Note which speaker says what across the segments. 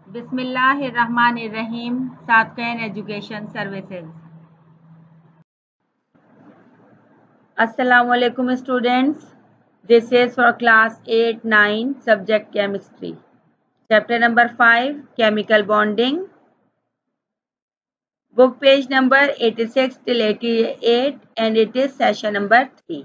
Speaker 1: बिस्मिल्लाहिर्रहमानिर्रहीम। सातकैन education services. अस्सलामुअलैकुम students, this is for class 8-9 subject chemistry, chapter number 5 chemical bonding, book page number 86 till 88 and it is session number 3.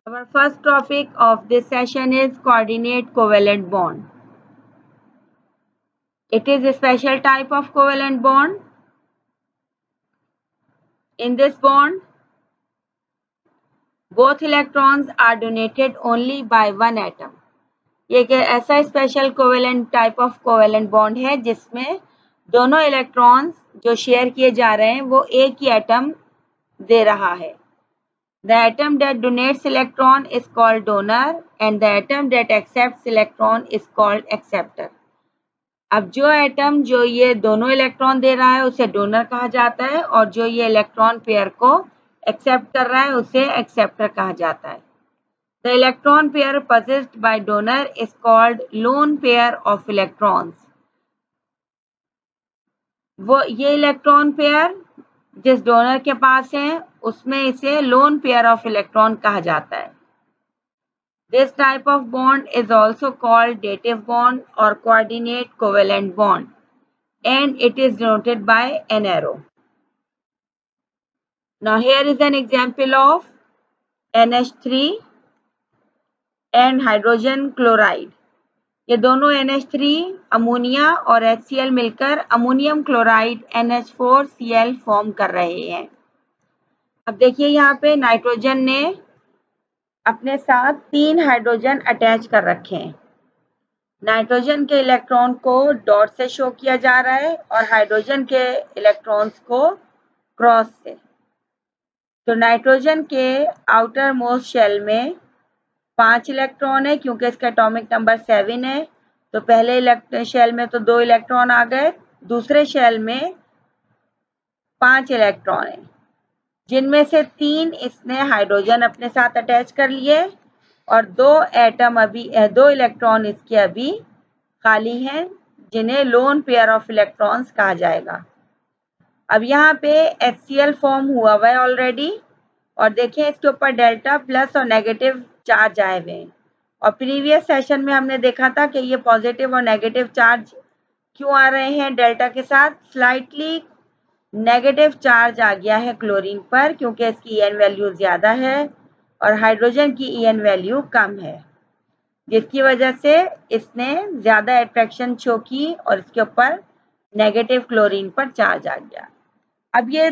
Speaker 1: Our first topic of this session is coordinate covalent bond. It is a special type of covalent bond. In this bond, both electrons are donated only by one atom. ये एक ऐसा special covalent type of covalent bond है जिसमें दोनों electrons जो share किए जा रहे हैं वो एक ही एटम दे रहा है. The atom that donates electron is called donor and the atom that accepts electron is called acceptor. अब जो एटम जो ये दोनों इलेक्ट्रॉन दे रहा है उसे डोनर कहा जाता है और जो ये इलेक्ट्रॉन पेयर को एक्सेप्ट कर रहा है उसे एक्सेप्टर कहा जाता है. The electron pair possessed by donor is called lone pair of electrons. वो ये इलेक्ट्रॉन पेयर जिस डोनर के पास है उसमें इसे लोन पेयर ऑफ इलेक्ट्रॉन कहा जाता है. This type of bond is also called dative bond or coordinate covalent bond and it is denoted by an arrow. Now here is an example of NH3 and hydrogen chloride. ये दोनों NH3 ammonia और HCl मिलकर ammonium chloride NH4Cl form कर रहे हैं. अब देखिए यहाँ पे नाइट्रोजन ने अपने साथ 3 हाइड्रोजन अटैच कर रखे हैं. नाइट्रोजन के इलेक्ट्रॉन को डॉट से शो किया जा रहा है और हाइड्रोजन के इलेक्ट्रॉन्स को क्रॉस से. तो नाइट्रोजन के आउटर मोस्ट शेल में 5 इलेक्ट्रॉन है क्योंकि इसका एटॉमिक नंबर 7 है. तो पहले शेल में तो 2 इलेक्ट्रॉन आ गए, दूसरे शेल में 5 इलेक्ट्रॉन है जिनमें से 3 इसने हाइड्रोजन अपने साथ अटैच कर लिए और 2 इलेक्ट्रॉन इसके अभी खाली हैं जिन्हें लोन पेयर ऑफ इलेक्ट्रॉन्स कहा जाएगा. अब यहाँ पे HCl फॉर्म हुआ है ऑलरेडी और देखिए इसके ऊपर डेल्टा प्लस और नेगेटिव चार्ज आए हुए हैं और प्रीवियस सेशन में हमने देखा था कि ये पॉजिटिव और नेगेटिव चार्ज क्यों आ रहे हैं. डेल्टा के साथ स्लाइटली नेगेटिव चार्ज आ गया है क्लोरीन पर क्योंकि इसकी EN वैल्यू ज़्यादा है और हाइड्रोजन की EN वैल्यू कम है जिसकी वजह से इसने ज़्यादा अट्रैक्शन शो की और इसके ऊपर नेगेटिव क्लोरीन पर चार्ज आ गया. अब ये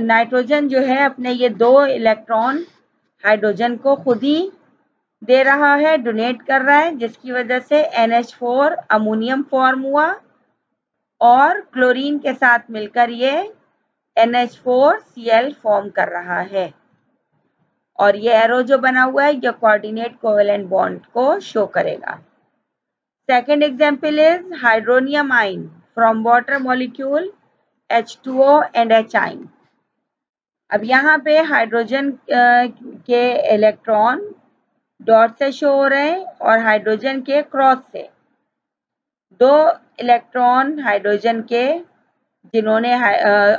Speaker 1: नाइट्रोजन जो है अपने ये 2 इलेक्ट्रॉन हाइड्रोजन को खुद ही दे रहा है, डोनेट कर रहा है जिसकी वजह से NH4 अमोनियम फॉर्म हुआ और क्लोरीन के साथ मिलकर ये NH4Cl फॉर्म कर रहा है. और ये एरो जो बना हुआ है ये कोऑर्डिनेट कोवेलेंट बॉन्ड को शो करेगा. सेकेंड एग्जाम्पल इज हाइड्रोनियम आइन from water molecule H2O and H आइन. अब यहाँ पे हाइड्रोजन के इलेक्ट्रॉन डॉट से शो हो रहे हैं और हाइड्रोजन के क्रॉस से. 2 इलेक्ट्रॉन हाइड्रोजन के जिन्होंने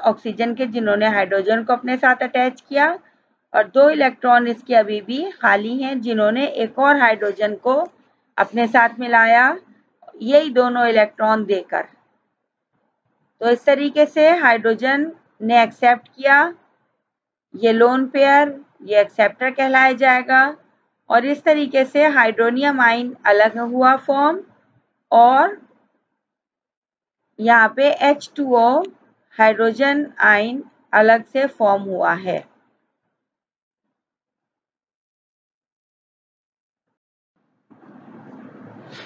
Speaker 1: ऑक्सीजन के जिन्होंने हाइड्रोजन को अपने साथ अटैच किया और 2 इलेक्ट्रॉन इसके अभी भी खाली हैं जिन्होंने एक और हाइड्रोजन को अपने साथ मिलाया, यही दोनों इलेक्ट्रॉन देकर. तो इस तरीके से हाइड्रोजन ने एक्सेप्ट किया, ये लोन पेयर ये एक्सेप्टर कहलाया जाएगा और इस तरीके से हाइड्रोनियम आइन अलग हुआ फॉर्म और यहाँ पे H2O हाइड्रोजन आइन अलग से फॉर्म हुआ है.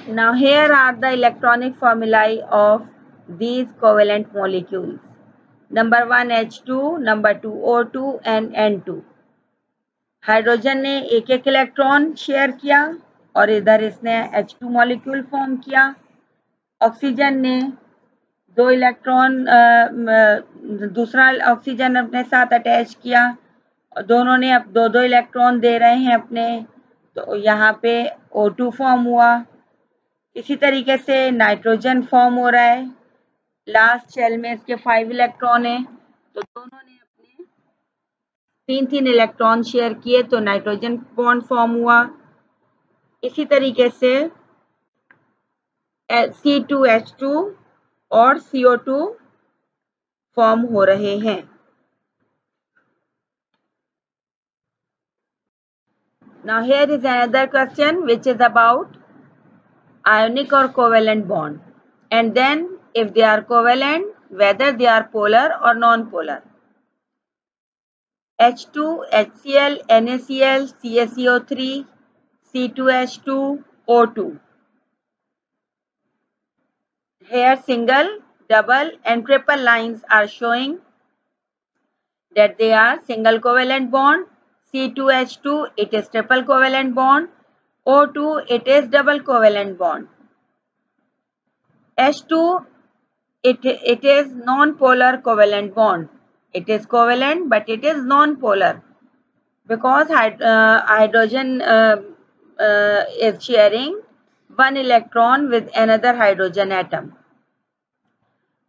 Speaker 1: Now here are the electronic formulae of these covalent molecules. Number 1 H2, number 2 O2 and N2. Hydrogen ने एक इलेक्ट्रॉन शेयर किया और इधर इसने H2 मॉलिक्यूल फॉर्म किया. ऑक्सीजन ने 2 इलेक्ट्रॉन दूसरा ऑक्सीजन अपने साथ अटैच किया और दोनों ने अब 2 इलेक्ट्रॉन दे रहे हैं अपने. तो यहाँ पे O2 फॉर्म हुआ इसी तरीके से नाइट्रोजन फॉर्म हो रहा है, लास्ट शेल में इसके 5 इलेक्ट्रॉन है, तो दोनों ने अपने 3 इलेक्ट्रॉन शेयर किए तो नाइट्रोजन बॉन्ड फॉर्म हुआ। इसी तरीके से C2H2 और CO2 फॉर्म हो रहे हैं। Now here is another question which is about ionic or covalent bond, and then if they are covalent, whether they are polar or non-polar. H2, HCl, NaCl, CaCO3, C2H2, O2. Here single, double and triple lines are showing that they are single covalent bond. C2H2, it is triple covalent bond. O2, it is double covalent bond. H2, it is non-polar covalent bond. It is covalent, but it is non-polar because hydrogen is sharing one electron with another hydrogen atom.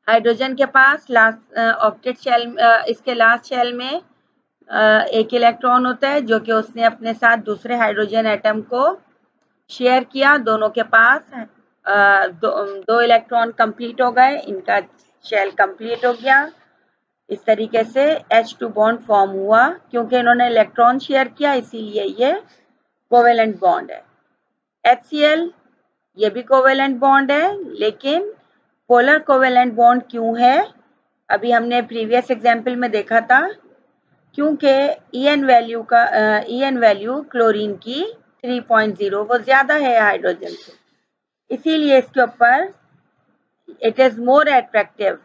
Speaker 1: Hydrogen के पास last octet shell, इसके last shell में एक electron होता है जो कि उसने अपने साथ दूसरे हाइड्रोजन एटम को शेयर किया। दोनों के पास दो इलेक्ट्रॉन कंप्लीट हो गए, इनका शेल कंप्लीट हो गया। इस तरीके से H2 बॉन्ड फॉर्म हुआ। क्योंकि इन्होंने इलेक्ट्रॉन शेयर किया इसीलिए ये कोवेलेंट बॉन्ड है। HCl ये भी कोवेलेंट बॉन्ड है, लेकिन पोलर कोवेलेंट बॉन्ड क्यों है? अभी हमने प्रीवियस एग्जाम्पल में देखा था, क्योंकि EN वैल्यू क्लोरीन की 3.0 वो ज्यादा है हाइड्रोजन से, इसीलिए इसके ऊपर इट इज मोर अट्रैक्टिव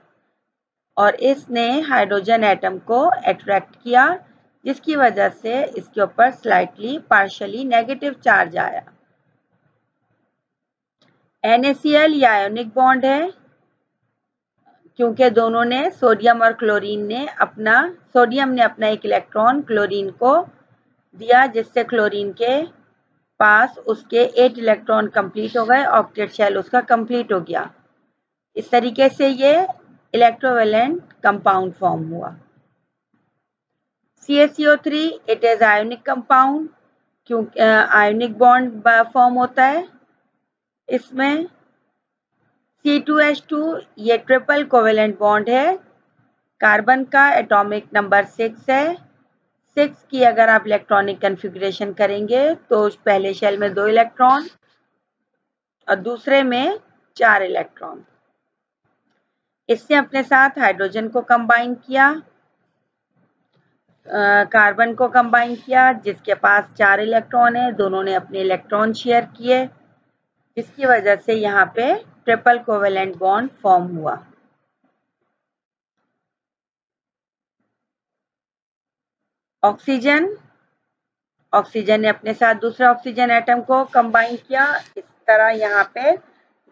Speaker 1: और इसने हाइड्रोजन एटम को अट्रैक्ट किया, जिसकी वजह से इसके ऊपर स्लाइटली पार्शियली नेगेटिव चार्ज आया। NaCl ये आयोनिक बॉन्ड है, क्योंकि दोनों ने सोडियम और क्लोरीन ने सोडियम ने अपना एक इलेक्ट्रॉन क्लोरीन को दिया, जिससे क्लोरीन के पास उसके 8 इलेक्ट्रॉन कंप्लीट हो गए, ऑक्टेट शेल उसका कंप्लीट हो गया। इस तरीके से ये इलेक्ट्रोवेलेंट कंपाउंड फॉर्म हुआ। CaCO3 it is ionic compound, क्योंकि आयोनिक बॉन्ड फॉर्म होता है इसमें। C2H2 ये ट्रिपल कोवेलेंट बॉन्ड है, कार्बन का एटॉमिक नंबर 6 है। 6 की अगर आप इलेक्ट्रॉनिक कन्फिग्रेशन करेंगे तो पहले शेल में 2 इलेक्ट्रॉन और दूसरे में 4 इलेक्ट्रॉन। इसने अपने साथ हाइड्रोजन को कंबाइन किया, कार्बन को कंबाइन किया, जिसके पास 4 इलेक्ट्रॉन है। दोनों ने अपने इलेक्ट्रॉन शेयर किए, जिसकी वजह से यहाँ पे ट्रिपल कोवेलेंट बॉन्ड फॉर्म हुआ। ऑक्सीजन ने अपने साथ दूसरा ऑक्सीजन एटम को कंबाइन किया। इस तरह यहाँ पे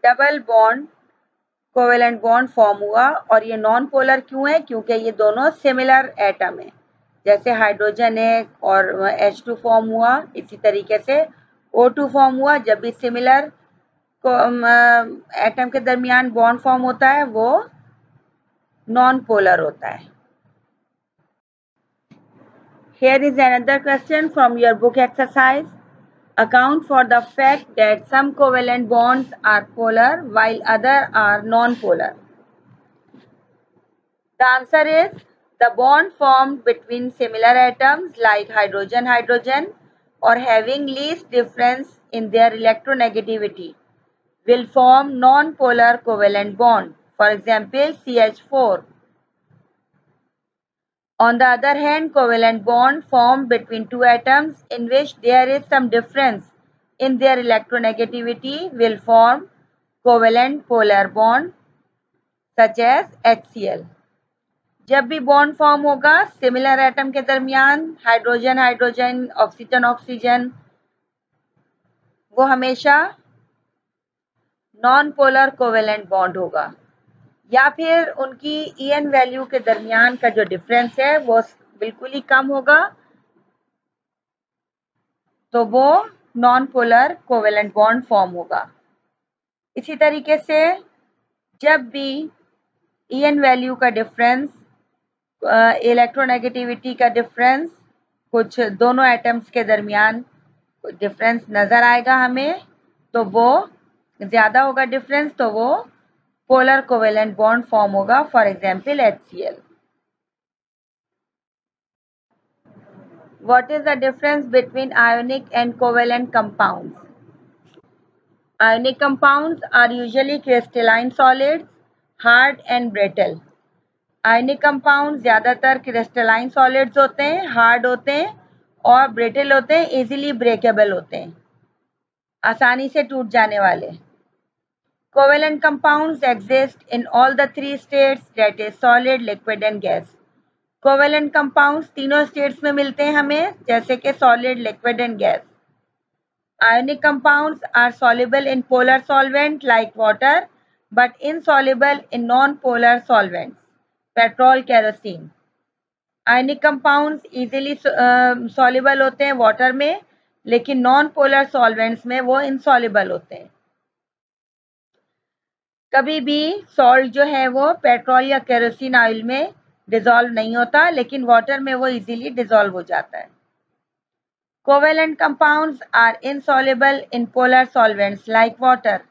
Speaker 1: double bond covalent bond form हुआ। और ये नॉन पोलर क्यों है? क्योंकि ये दोनों सिमिलर एटम है, जैसे हाइड्रोजन है और H2 फॉर्म हुआ, इसी तरीके से O2 फॉर्म हुआ। जब भी सिमिलर एटम के दरमियान बॉन्ड फॉर्म होता है वो नॉन पोलर होता है। Here is another question from your book exercise. Account for the fact that some covalent bonds are polar while others are non-polar. The answer is the bond formed between similar atoms like hydrogen or having least difference in their electronegativity will form non-polar covalent bond. For example, CH4. On the other hand, covalent bond formed between two atoms in which there is some difference in their electronegativity will form covalent polar bond such as HCl. जब भी bond form होगा similar atom के दरमियान, hydrogen, oxygen, वो हमेशा non polar covalent bond होगा। या फिर उनकी EN वैल्यू के दरमियान का जो डिफरेंस है वो बिल्कुल ही कम होगा, तो वो non polar covalent bond form होगा। इसी तरीके से जब भी ईएन वैल्यू का डिफरेंस, इलेक्ट्रोनेगेटिविटी का डिफरेंस, कुछ दोनों एटम्स के दरमियान डिफरेंस नज़र आएगा हमें, तो वो ज़्यादा होगा डिफरेंस, तो वो पोलर कोवेलेंट बॉन्ड फॉर्म होगा, for example HCl. What is the difference between ionic and covalent compounds? Ionic compounds are usually crystalline solids, hard and brittle. Ionic compounds ज़्यादातर crystalline solids होते हैं, hard होते हैं और brittle होते हैं, easily breakable होते हैं, आसानी से टूट जाने वाले. Covalent compounds exist in all the three states, that is solid, liquid and gas. Covalent compounds तीनों states में मिलते हैं हमें, जैसे कि solid, liquid and gas. Ionic compounds are soluble in polar solvent like water, but insoluble in non-polar solvents, petrol, kerosene. Ionic compounds easily soluble होते हैं water में, लेकिन non-polar solvents में वो insoluble होते हैं. कभी भी सॉल्ट जो है वो पेट्रोल या केरोसिन ऑयल में डिसॉल्व नहीं होता, लेकिन वाटर में वो इजीली डिसॉल्व हो जाता है. Covalent compounds are insoluble in polar solvents like water,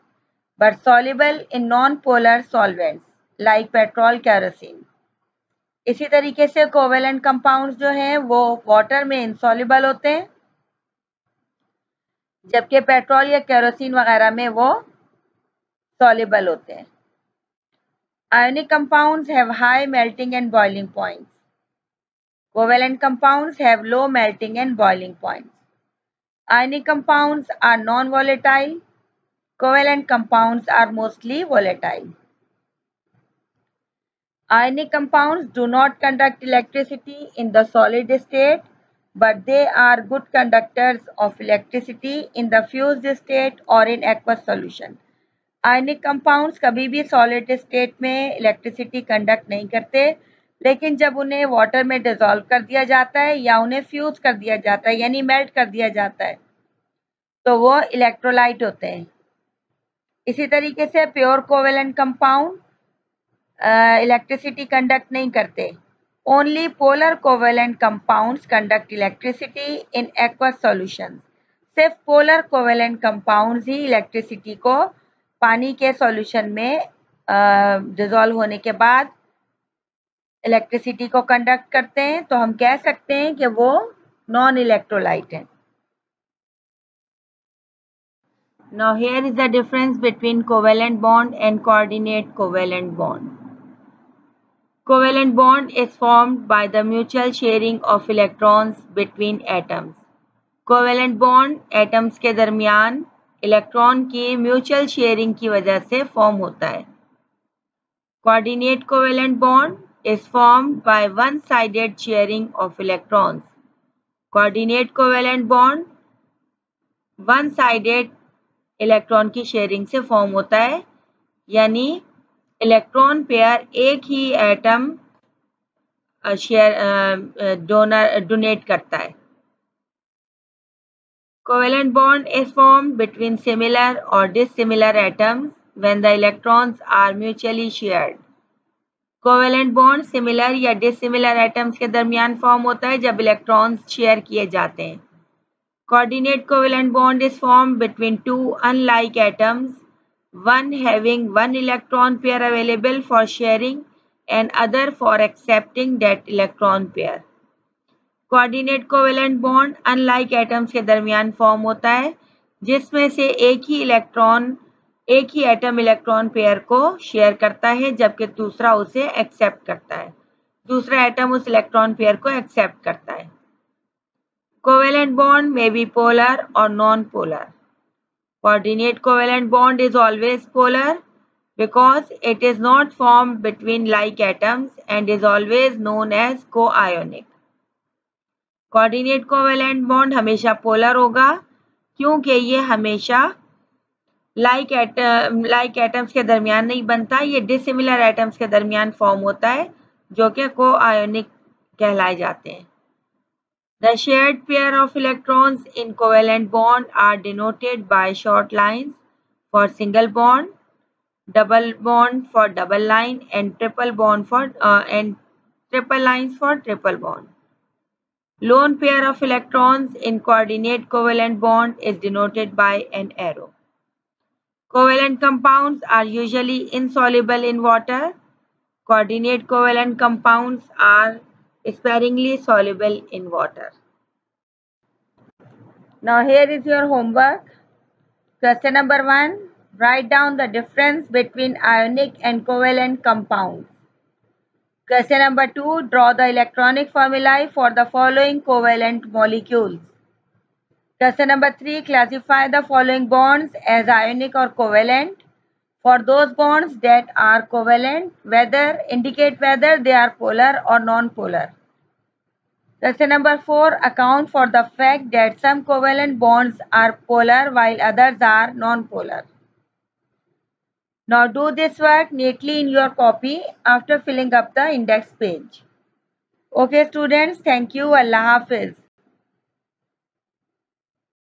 Speaker 1: but soluble in non polar solvents like petrol, kerosene. इसी तरीके से कोवेलेंट कंपाउंड्स जो हैं वो वाटर में इनसॉल्युबल होते हैं, जबकि पेट्रोल या केरोसिन वगैरह में वो soluble होते हैं. Ionic compounds have high melting and boiling points. Covalent compounds have low melting and boiling points. Ionic compounds are non-volatile. Covalent compounds are mostly volatile. Ionic compounds do not conduct electricity in the solid state, but they are good conductors of electricity in the fused state or in aqueous solution. Ionic compounds कभी भी solid state में electricity conduct नहीं करते, लेकिन जब उन्हें water में dissolve कर दिया जाता है या उन्हें फ्यूज कर दिया जाता है, यानी मेल्ट कर दिया जाता है, तो वो इलेक्ट्रोलाइट होते हैं. इसी तरीके से pure covalent compound electricity conduct नहीं करते. Only polar covalent compounds conduct electricity in aqueous solution. सिर्फ पोलर कोवेलेंट कंपाउंड्स ही इलेक्ट्रिसिटी को पानी के सॉल्यूशन में डिसॉल्व होने के बाद इलेक्ट्रिसिटी को कंडक्ट करते हैं, तो हम कह सकते हैं कि वो नॉन इलेक्ट्रोलाइट है. Now here is the difference between covalent bond and coordinate covalent bond. Covalent bond is formed by the mutual sharing of electrons between atoms. Covalent bond atoms के दरमियान इलेक्ट्रॉन की म्यूचुअल शेयरिंग की वजह से form होता है. Coordinate covalent bond is formed by one-sided sharing of electrons. Coordinate covalent bond one-sided electron की sharing से फॉर्म होता है, यानी इलेक्ट्रॉन पेयर एक ही एटम डोनेट करता है. Covalent bond is formed between similar or dissimilar atoms when the electrons are mutually shared. Covalent bond similar या dissimilar atoms के दरमियान फॉर्म होता है जब इलेक्ट्रॉन्स शेयर किए जाते हैं. Coordinate covalent bond is formed between two unlike atoms, one having one electron pair available for sharing and other for accepting that electron pair. Coordinate covalent bond unlike atoms के दरमियान form होता है जिसमें से एक ही एटम इलेक्ट्रॉन पेयर को share करता है, जबकि दूसरा उसे एक्सेप्ट करता है, दूसरा एटम उस इलेक्ट्रॉन पेयर को एक्सेप्ट करता है. Covalent bond may be polar और non polar. Coordinate covalent bond is always polar because it is not formed between like atoms and is always known as co-ionic. Coordinate covalent bond हमेशा polar होगा क्योंकि ये हमेशा like atoms के दरमियान नहीं बनता, ये डिसिमिलर एटम्स के दरमियान फॉर्म होता है जो कि को-आयोनिक कहलाए जाते हैं. The shared pair of electrons in covalent bond are denoted by short lines for single bond, double bond for double line, and triple bond for and triple lines for triple bond. Lone pair of electrons in coordinate covalent bond is denoted by an arrow. Covalent compounds are usually insoluble in water. Coordinate covalent compounds are sparingly soluble in water. Now here is your homework. Question number 1. Write down the difference between ionic and covalent compounds. Question number 2. Draw the electronic formulae for the following covalent molecules. Question number 3. Classify the following bonds as ionic or covalent. For those bonds that are covalent, indicate whether they are polar or non-polar. Question number 4. Account for the fact that some covalent bonds are polar while others are non-polar. Now do this work neatly in your copy after filling up the index page. Okay students, thank you. Allah Hafiz.